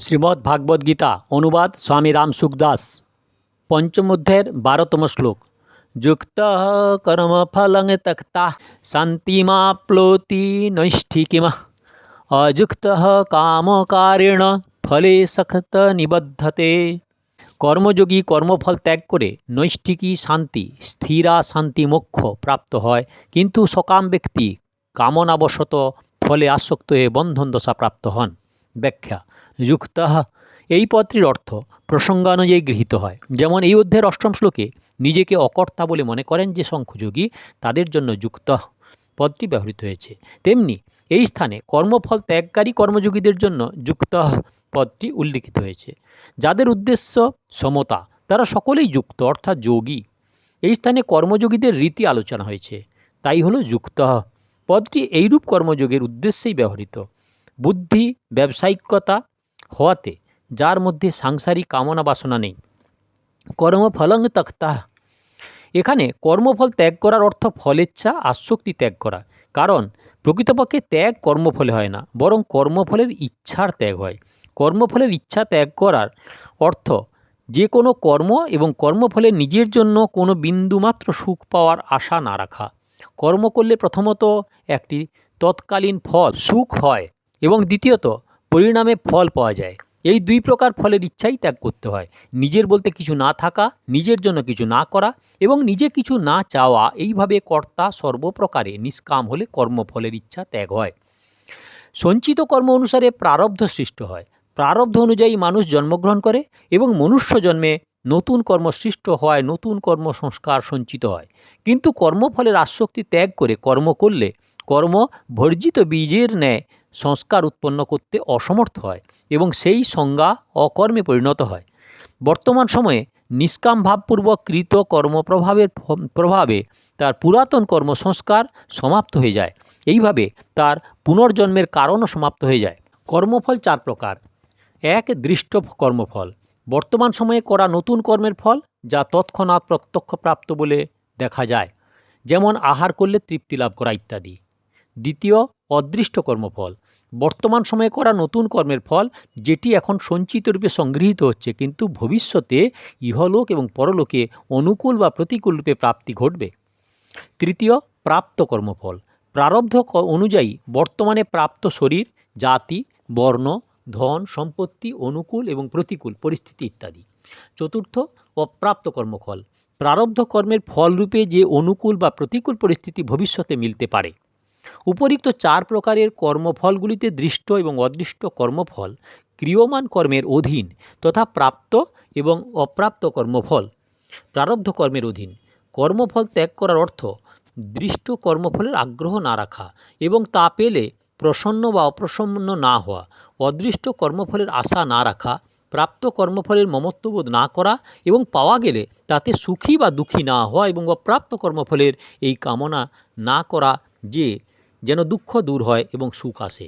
শ্রীমদ্ ভাগবত গীতা অনুবাদ স্বামী রাম সুখদাস পঞ্চম অধ্যায়ের 12তম শ্লোক। যুক্ত কর্মফলং ত্যক্তা শান্তিমাপ্নোতি নৈষ্ঠিকিমঃ অযুক্ত কামকারেণ ফলে সখত নিবদ্ধতে। কর্মযোগী কর্মফল ত্যাগ করে নৈষ্ঠিকী শান্তি স্থিরা শান্তি মোক্ষ প্রাপ্ত হয়, কিন্তু সকাম ব্যক্তি কামনাবশত ফলে আসক্ত হয়ে বন্ধন দশা প্রাপ্ত হন। ব্যাখ্যা: যুক্ত এই পদটির অর্থ প্রসঙ্গানুযায়ী গৃহীত হয়। যেমন এই অধ্যায়ের 8ম শ্লোকে নিজেকে অকর্তা বলে মনে করেন যে সংখ্যযোগী, তাদের জন্য যুক্ত পদটি ব্যবহৃত হয়েছে, তেমনি এই স্থানে কর্মফল ত্যাগকারী কর্মযোগীদের জন্য যুক্ত পদটি উল্লিখিত হয়েছে। যাদের উদ্দেশ্য সমতা, তারা সকলেই যুক্ত অর্থাৎ যোগী। এই স্থানে কর্মযোগীদের রীতি আলোচনা হয়েছে, তাই হলো যুক্ত পদটি এইরূপ কর্মযোগের উদ্দেশ্যেই ব্যবহৃত। বুদ্ধি ব্যবসায়িকতা হওয়াতে যার মধ্যে সাংসারিক কামনা বাসনা নেই। কর্মফলং ত্যক্তা, এখানে কর্মফল ত্যাগ করার অর্থ ফলেচ্ছা আসক্তি ত্যাগ করা। কারণ প্রকৃতপক্ষে ত্যাগ কর্মফলে হয় না, বরং কর্মফলের ইচ্ছার ত্যাগ হয়। কর্মফলের ইচ্ছা ত্যাগ করার অর্থ যে কোনো কর্ম এবং কর্মফলে নিজের জন্য কোনো বিন্দুমাত্র সুখ পাওয়ার আশা না রাখা। কর্ম করলে প্রথমত একটি তৎকালীন ফল সুখ হয় এবং দ্বিতীয়ত পরিণামে ফল পাওয়া যায়। এই দুই প্রকার ফলের ইচ্ছাই ত্যাগ করতে হয়। নিজের বলতে কিছু না থাকা, নিজের জন্য কিছু না করা এবং নিজে কিছু না চাওয়া, এইভাবে কর্তা সর্বপ্রকারে নিষ্কাম হলে কর্মফলের ইচ্ছা ত্যাগ হয়। সঞ্চিত কর্ম অনুসারে প্রারব্ধ সৃষ্ট হয়। প্রারব্ধ অনুযায়ী মানুষ জন্মগ্রহণ করে এবং মনুষ্য জন্মে নতুন কর্ম সৃষ্ট হওয়ায় নতুন কর্ম সংস্কার সঞ্চিত হয়। কিন্তু কর্মফলের আসক্তি ত্যাগ করে কর্ম করলে কর্ম বর্জিত বীজের ন্যায় সংস্কার উৎপন্ন করতে অসমর্থ হয় এবং সেই সংজ্ঞা অকর্মে পরিণত হয়। বর্তমান সময়ে নিষ্কাম ভাবপূর্বক কৃত প্রভাবে তার পুরাতন কর্মসংস্কার সমাপ্ত হয়ে যায়। এইভাবে তার পুনর্জন্মের কারণও সমাপ্ত হয়ে যায়। কর্মফল 4 প্রকার। 1. দৃষ্ট কর্মফল, বর্তমান সময়ে করা নতুন কর্মের ফল, যা তৎক্ষণাৎ প্রত্যক্ষ প্রাপ্ত বলে দেখা যায়, যেমন আহার করলে তৃপ্তি লাভ করা ইত্যাদি। 2. অদৃষ্ট কর্মফল, বর্তমান সময়ে করা নতুন কর্মের ফল, যেটি এখন সঞ্চিত রূপে সংগৃহীত হচ্ছে, কিন্তু ভবিষ্যতে ইহলোক এবং পরলোকে অনুকূল বা প্রতিকূল রূপে প্রাপ্তি ঘটবে। 3. প্রাপ্ত কর্মফল, প্রারব্ধ অনুযায়ী বর্তমানে প্রাপ্ত শরীর, জাতি, বর্ণ, ধন, সম্পত্তি, অনুকূল এবং প্রতিকূল পরিস্থিতি ইত্যাদি। 4. অপ্রাপ্ত কর্মফল, প্রারব্ধ কর্মের ফলরূপে যে অনুকূল বা প্রতিকূল পরিস্থিতি ভবিষ্যতে মিলতে পারে। উপরিক্ত 4 প্রকারের কর্মফলগুলিতে দৃষ্ট এবং অদৃষ্ট কর্মফল ক্রিয়মান কর্মের অধীন তথা প্রাপ্ত এবং অপ্রাপ্ত কর্মফল প্রারব্ধ কর্মের অধীন। কর্মফল ত্যাগ করার অর্থ দৃষ্ট কর্মফলের আগ্রহ না রাখা এবং তা পেলে প্রসন্ন বা অপ্রসন্ন না হওয়া, অদৃষ্ট কর্মফলের আশা না রাখা, প্রাপ্ত কর্মফলের মমত্ববোধ না করা এবং পাওয়া গেলে তাতে সুখী বা দুঃখী না হওয়া, এবং অপ্রাপ্ত কর্মফলের এই কামনা না করা যে যেন দুঃখ দূর হয় এবং সুখ আসে।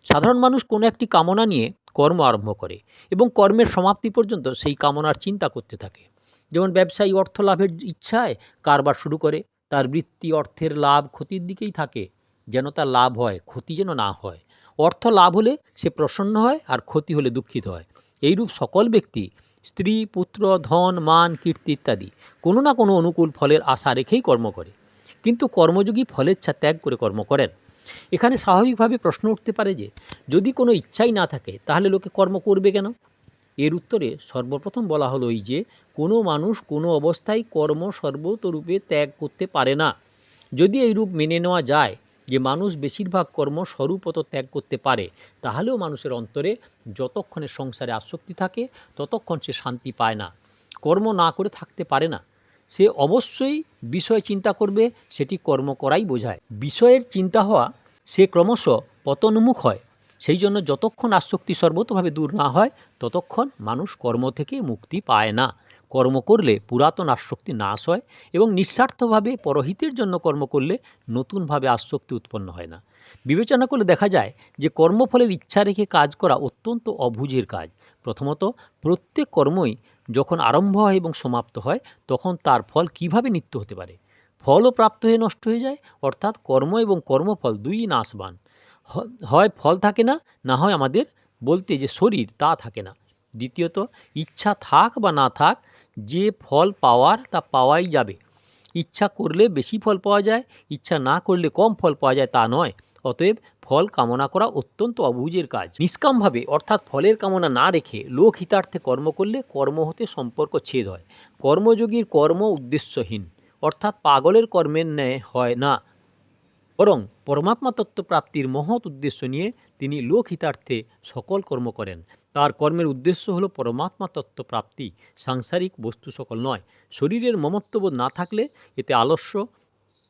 সাধারণ মানুষ কোনো একটি কামনা নিয়ে কর্ম আরম্ভ করে এবং কর্মের সমাপ্তি পর্যন্ত সেই কামনার চিন্তা করতে থাকে। যেমন ব্যবসায়ী অর্থ লাভের ইচ্ছায় কারবার শুরু করে, তার বৃত্তি অর্থের লাভ ক্ষতির দিকেই থাকে, যেন তার লাভ হয়, ক্ষতি যেন না হয়। অর্থ লাভ হলে সে প্রসন্ন হয় আর ক্ষতি হলে দুঃখিত হয়। এইরূপ সকল ব্যক্তি স্ত্রী, পুত্র, ধন, মান, কীর্তি ইত্যাদি কোনো না কোনো অনুকূল ফলের আশা রেখেই কর্ম করে, কিন্তু কর্মযোগী ফলেচ্ছা ত্যাগ করে কর্ম করেন। এখানে স্বাভাবিকভাবে প্রশ্ন উঠতে পারে যে, যদি কোনো ইচ্ছাই না থাকে তাহলে লোকে কর্ম করবে কেন? এর উত্তরে সর্বপ্রথম বলা হলো এই যে, কোনো মানুষ কোনো অবস্থায় কর্ম সর্বতরূপে ত্যাগ করতে পারে না। যদি এই রূপ মেনে নেওয়া যায় যে মানুষ বেশিরভাগ কর্ম স্বরূপত ত্যাগ করতে পারে, তাহলেও মানুষের অন্তরে যতক্ষণে সংসারে আসক্তি থাকে ততক্ষণ সে শান্তি পায় না, কর্ম না করে থাকতে পারে না। সে অবশ্যই বিষয় চিন্তা করবে, সেটি কর্ম করাই বোঝায়। বিষয়ের চিন্তা হওয়া সে ক্রমশ পতনোন্মুখ হয়। সেই জন্য যতক্ষণ আসক্তি সর্বতভাবে দূর না হয় ততক্ষণ মানুষ কর্ম থেকে মুক্তি পায় না। কর্ম করলে পুরাতন আসক্তি নাশ হয় এবং নিঃস্বার্থভাবে পরহিতের জন্য কর্ম করলে নতুনভাবে আসক্তি উৎপন্ন হয় না। বিবেচনা করলে দেখা যায় যে কর্মফলের ইচ্ছা রেখে কাজ করা অত্যন্ত অবুঝের কাজ। প্রথমত, প্রত্যেক কর্মই যখন আরম্ভ হয় এবং সমাপ্ত হয় তখন তার ফল কিভাবে নিত্য হতে পারে? ফলও প্রাপ্ত হয়ে নষ্ট হয়ে যায়, অর্থাৎ কর্ম এবং কর্মফল দুই নাশবান। হয় ফল থাকে না, না হয় আমাদের বলতে যে শরীর তা থাকে না। দ্বিতীয়ত, ইচ্ছা থাক বা না থাক, যে ফল পাওয়ার তা পাওয়াই যাবে। ইচ্ছা করলে বেশি ফল পাওয়া যায়, ইচ্ছা না করলে কম ফল পাওয়া যায় তা নয়। অতএব ফল কামনা করা অত্যন্ত অবুঝের কাজ। নিষ্কামভাবে অর্থাৎ ফলের কামনা না রেখে লোকহিতার্থে কর্ম করলে কর্ম হতে সম্পর্ক ছেদ হয়। কর্মযোগীর কর্ম উদ্দেশ্যহীন, অর্থাৎ পাগলের কর্মের ন্যায় হয় না, বরং পরমাত্মা তত্ত্ব প্রাপ্তির মহৎ উদ্দেশ্য নিয়ে তিনি লোকহিতার্থে সকল কর্ম করেন। তার কর্মের উদ্দেশ্য হল পরমাত্মা তত্ত্ব প্রাপ্তি, সাংসারিক বস্তু সকল নয়। শরীরের মমত্ববোধ না থাকলে এতে আলস্য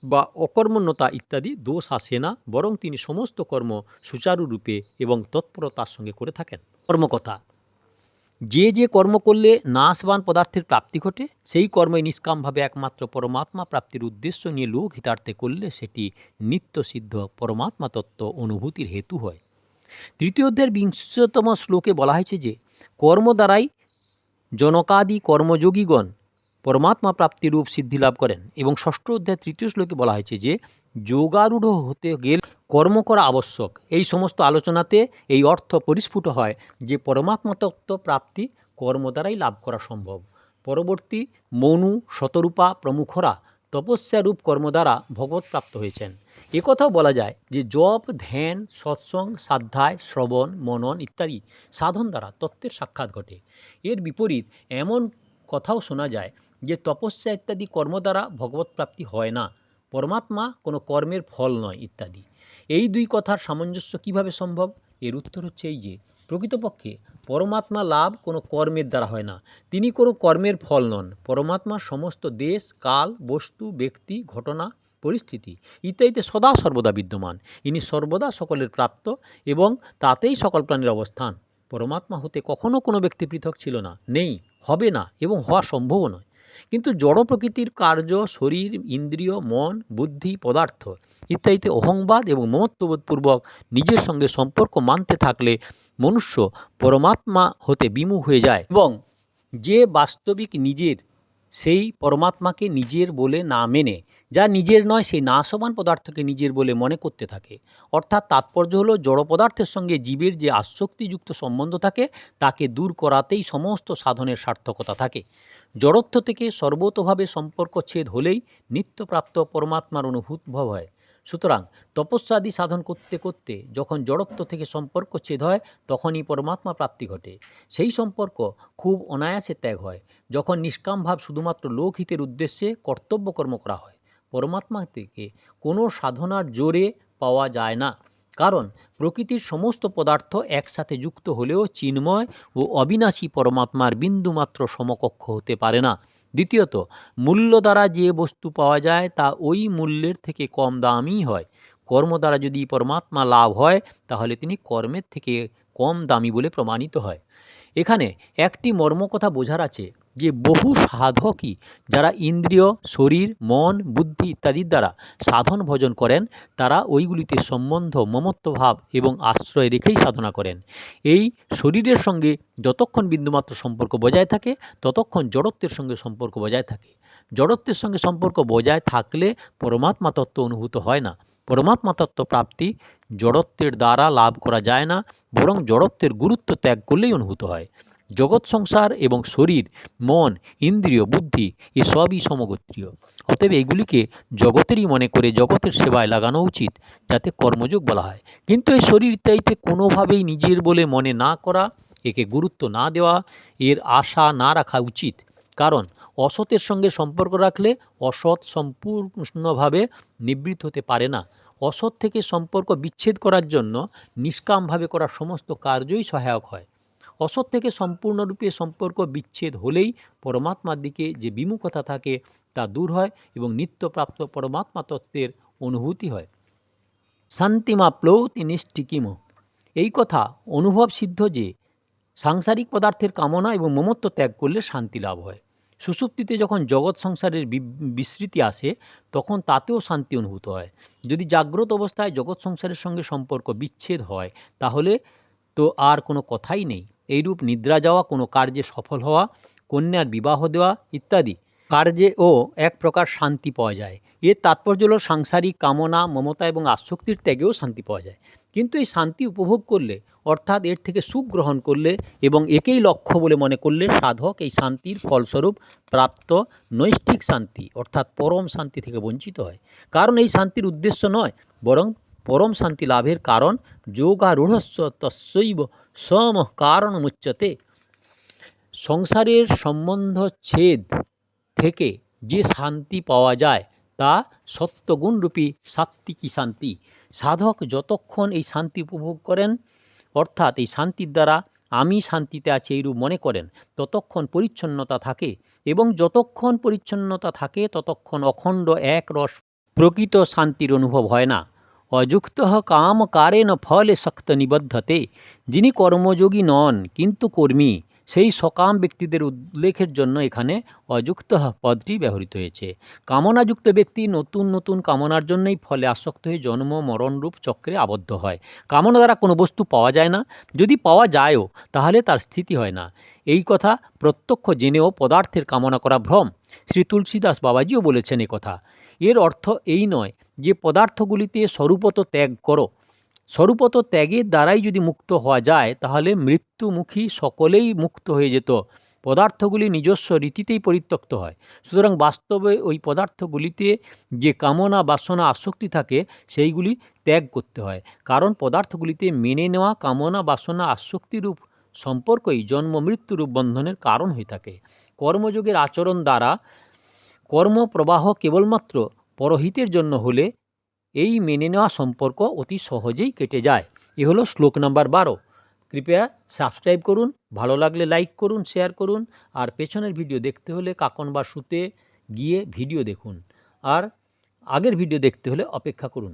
বা অকর্মণ্যতা ইত্যাদি দোষ আসে না, বরং তিনি সমস্ত কর্ম সুচারুরূপে এবং তৎপরতার সঙ্গে করে থাকেন। কর্মকথা: যে যে কর্ম করলে নাশবান পদার্থের প্রাপ্তি ঘটে, সেই কর্মই নিষ্কামভাবে একমাত্র পরমাত্মা প্রাপ্তির উদ্দেশ্য নিয়ে লোক হিতার্থে করলে সেটি নিত্যসিদ্ধ পরমাত্মা তত্ত্ব অনুভূতির হেতু হয়। তৃতীয় অধ্যায়ের 20তম শ্লোকে বলা হয়েছে যে কর্ম দ্বারাই জনকাদি কর্মযোগীগণ পরমাত্মা প্রাপ্তিরূপ সিদ্ধি লাভ করেন, এবং ষষ্ঠ অধ্যায় 3য় শ্লোকে বলা হয়েছে যে যোগারূঢ় হতে গেলে কর্ম করা আবশ্যক। এই সমস্ত আলোচনাতে এই অর্থ পরিস্ফুট হয় যে পরমাত্মা তত্ত্ব প্রাপ্তি কর্ম দ্বারাই লাভ করা সম্ভব। পরবর্তী মনু, শতরূপা প্রমুখরা তপস্যারূপ কর্ম দ্বারা ভগবৎ প্রাপ্ত হয়েছেন। একথাও বলা যায় যে জপ, ধ্যান, সৎসঙ্গ, স্বাধ্যায়, শ্রবণ, মনন ইত্যাদি সাধন দ্বারা তত্ত্বের সাক্ষাৎ ঘটে। এর বিপরীত এমন কথাও শোনা যায় যে তপস্যা ইত্যাদি কর্ম দ্বারা ভগবৎ প্রাপ্তি হয় না, পরমাত্মা কোনো কর্মের ফল নয় ইত্যাদি। এই দুই কথার সামঞ্জস্য কিভাবে সম্ভব? এর উত্তর হচ্ছে এই যে প্রকৃতপক্ষে পরমাত্মা লাভ কোনো কর্মের দ্বারা হয় না, তিনি কোনো কর্মের ফল নন। পরমাত্মা সমস্ত দেশ, কাল, বস্তু, ব্যক্তি, ঘটনা, পরিস্থিতি ইত্যাদিতে সদা সর্বদা বিদ্যমান। ইনি সর্বদা সকলের প্রাপ্ত এবং তাতেই সকল প্রাণীর অবস্থান। পরমাত্মা হতে কখনও কোনো ব্যক্তি পৃথক ছিল না, নেই, হবে না এবং হওয়া সম্ভবও নয়। কিন্তু জড় প্রকৃতির কার্য, শরীর, ইন্দ্রিয়, মন, বুদ্ধি, পদার্থ ইত্যাদিতে অহংবাদ এবং মমত্ববোধপূর্বক নিজের সঙ্গে সম্পর্ক মানতে থাকলে মনুষ্য পরমাত্মা হতে বিমুখ হয়ে যায় এবং যে বাস্তবিক নিজের, সেই পরমাত্মাকে নিজের বলে না মেনে যা নিজের নয় সেই নাশবান পদার্থকে নিজের বলে মনে করতে থাকে। অর্থাৎ তাৎপর্য হলো জড় পদার্থের সঙ্গে জীবের যে আসক্তিযুক্ত সম্বন্ধ থাকে তাকে দূর করাতেই সমস্ত সাধনের সার্থকতা থাকে। জড়ত্ব থেকে সর্বতোভাবে সম্পর্ক ছেদ হলেই নিত্যপ্রাপ্ত পরমাত্মার অনুভূতভব হয়। সুতরাং তপস্যাদি সাধন করতে করতে যখন জড়ত্ব থেকে সম্পর্ক ছেদ হয় তখনই পরমাত্মা প্রাপ্তি ঘটে। সেই সম্পর্ক খুব অনায়াসে ত্যাগ হয় যখন নিষ্কাম ভাব শুধুমাত্র লোকহিতের উদ্দেশ্যে কর্তব্য কর্ম করা হয়। পরমাত্মা থেকে কোনো সাধনার জোরে পাওয়া যায় না, কারণ প্রকৃতির সমস্ত পদার্থ একসাথে যুক্ত হলেও চিন্ময় ও অবিনাশী পরমাত্মার বিন্দুমাত্র সমকক্ষ হতে পারে না। দ্বিতীয়ত, মূল্য দ্বারা যে বস্তু পাওয়া যায় তা ওই মূল্যের থেকে কম দামই হয়। কর্ম দ্বারা যদি পরমাত্মা লাভ হয় তাহলে তিনি কর্মের থেকে কম দামি বলে প্রমাণিত হয়। এখানে একটি মর্মকথা বোঝার আছে যে বহু সাধকই যারা ইন্দ্রিয়, শরীর, মন, বুদ্ধি ইত্যাদির দ্বারা সাধন ভজন করেন তারা ওইগুলিতে সম্বন্ধ, মমত্বভাব এবং আশ্রয় রেখেই সাধনা করেন। এই শরীরের সঙ্গে যতক্ষণ বিন্দুমাত্র সম্পর্ক বজায় থাকে ততক্ষণ জড়ত্বের সঙ্গে সম্পর্ক বজায় থাকে। জড়ত্বের সঙ্গে সম্পর্ক বজায় থাকলে পরমাত্মা তত্ত্ব অনুভূত হয় না। পরমাত্মা তত্ত্ব প্রাপ্তি জড়ত্বের দ্বারা লাভ করা যায় না, বরং জড়ত্বের গুরুত্ব ত্যাগ করলেই অনুভূত হয়। জগৎ সংসার এবং শরীর, মন, ইন্দ্রিয়, বুদ্ধি এসবই সমগোত্রীয়। অতএব এগুলিকে জগতেরই মনে করে জগতের সেবায় লাগানো উচিত, যাতে কর্মযোগ বলা হয়। কিন্তু এই শরীর ইত্যাদিতে কোনোভাবেই নিজের বলে মনে না করা, একে গুরুত্ব না দেওয়া, এর আশা না রাখা উচিত। কারণ অসতের সঙ্গে সম্পর্ক রাখলে অসৎ সম্পূর্ণভাবে নিবৃত্ত হতে পারে না। অসৎ থেকে সম্পর্ক বিচ্ছেদ করার জন্য নিষ্কামভাবে করা সমস্ত কার্যই সহায়ক হয়। অসৎ থেকে সম্পূর্ণরূপে সম্পর্ক বিচ্ছেদ হলেই পরমাত্মার দিকে যে বিমুখতা থাকে তা দূর হয় এবং নিত্যপ্রাপ্ত পরমাত্মা তত্ত্বের অনুভূতি হয়। শান্তিমাপ্লৌতি নিষ্ঠিকিম, এই কথা অনুভব সিদ্ধ যে সাংসারিক পদার্থের কামনা এবং মমত্ব ত্যাগ করলে শান্তি লাভ হয়। সুষুপ্তিতে যখন জগৎ সংসারের বিস্মৃতি আসে তখন তাতেও শান্তি অনুভূত হয়। যদি জাগ্রত অবস্থায় জগৎ সংসারের সঙ্গে সম্পর্ক বিচ্ছেদ হয় তাহলে তো আর কোনো কথাই নেই। এইরূপ নিদ্রা যাওয়া, কোনো কার্যে সফল হওয়া, কন্যার বিবাহ দেওয়া ইত্যাদি কার্যেও এক প্রকার শান্তি পাওয়া যায়। এর তাৎপর্য হল সাংসারিক কামনা, মমতা এবং আসক্তির ত্যাগেও শান্তি পাওয়া যায়। কিন্তু এই শান্তি উপভোগ করলে, অর্থাৎ এর থেকে সুখ গ্রহণ করলে এবং একেই লক্ষ্য বলে মনে করলে সাধক এই শান্তির ফলস্বরূপ প্রাপ্ত নৈষ্ঠিক শান্তি অর্থাৎ পরম শান্তি থেকে বঞ্চিত হয়। কারণ এই শান্তির উদ্দেশ্য নয়, বরং পরম শান্তি লাভের কারণ যোগারূঢ়স্য তস্যৈব সম কারণমুচ্যতে। সংসারের সম্বন্ধ ছেদ থেকে যে শান্তি পাওয়া যায় তা সত্যগুণরূপী সাত্ত্বিকী শান্তি। সাধক যতক্ষণ এই শান্তি উপভোগ করেন, অর্থাৎ এই শান্তির দ্বারা আমি শান্তিতে আছি এইরূপ মনে করেন, ততক্ষণ পরিচ্ছন্নতা থাকে এবং যতক্ষণ পরিচ্ছন্নতা থাকে ততক্ষণ অখণ্ড এক রস প্রকৃত শান্তির অনুভব হয় না। অযুক্ত কাম কারেণ ফলে শক্ত নিবদ্ধতে। যিনি কর্মযোগী নন কিন্তু কর্মী, সেই সকাম ব্যক্তিদের উল্লেখের জন্য এখানে অযুক্ত পদটি ব্যবহৃত হয়েছে। কামনাযুক্ত ব্যক্তি নতুন নতুন কামনার জন্যই ফলে আসক্ত হয়ে জন্ম মরণরূপ চক্রে আবদ্ধ হয়। কামনা দ্বারা কোনো বস্তু পাওয়া যায় না, যদি পাওয়া যায়ও তাহলে তার স্থিতি হয় না। এই কথা প্রত্যক্ষ জেনেও পদার্থের কামনা করা ভ্রম। শ্রী তুলসীদাস বাবাজিও বলেছেন এ কথা। এর অর্থ এই নয় যে পদার্থগুলিতে স্বরূপত ত্যাগ করো। স্বরূপত ত্যাগের দ্বারাই যদি মুক্ত হওয়া যায় তাহলে মৃত্যুমুখী সকলেই মুক্ত হয়ে যেত। পদার্থগুলি নিজস্ব রীতিতেই পরিত্যক্ত হয়। সুতরাং বাস্তবে ওই পদার্থগুলিতে যে কামনা বাসনা আসক্তি থাকে সেইগুলি ত্যাগ করতে হয়। কারণ পদার্থগুলিতে মেনে নেওয়া কামনা বাসনা আসক্তিরূপ সম্পর্কই জন্ম মৃত্যুরূপ বন্ধনের কারণ হয়ে থাকে। কর্মযোগের আচরণ দ্বারা কর্মপ্রবাহ কেবলমাত্র পরহিতের জন্য হলে এই মেনে নেওয়া সম্পর্ক অতি সহজেই কেটে যায়। এ হলো শ্লোক নাম্বার 12। কৃপয়া সাবস্ক্রাইব করুন, ভালো লাগলে লাইক করুন, শেয়ার করুন। আর পেছনের ভিডিও দেখতে হলে কাকন বা শুতে গিয়ে ভিডিও দেখুন, আর আগের ভিডিও দেখতে হলে অপেক্ষা করুন।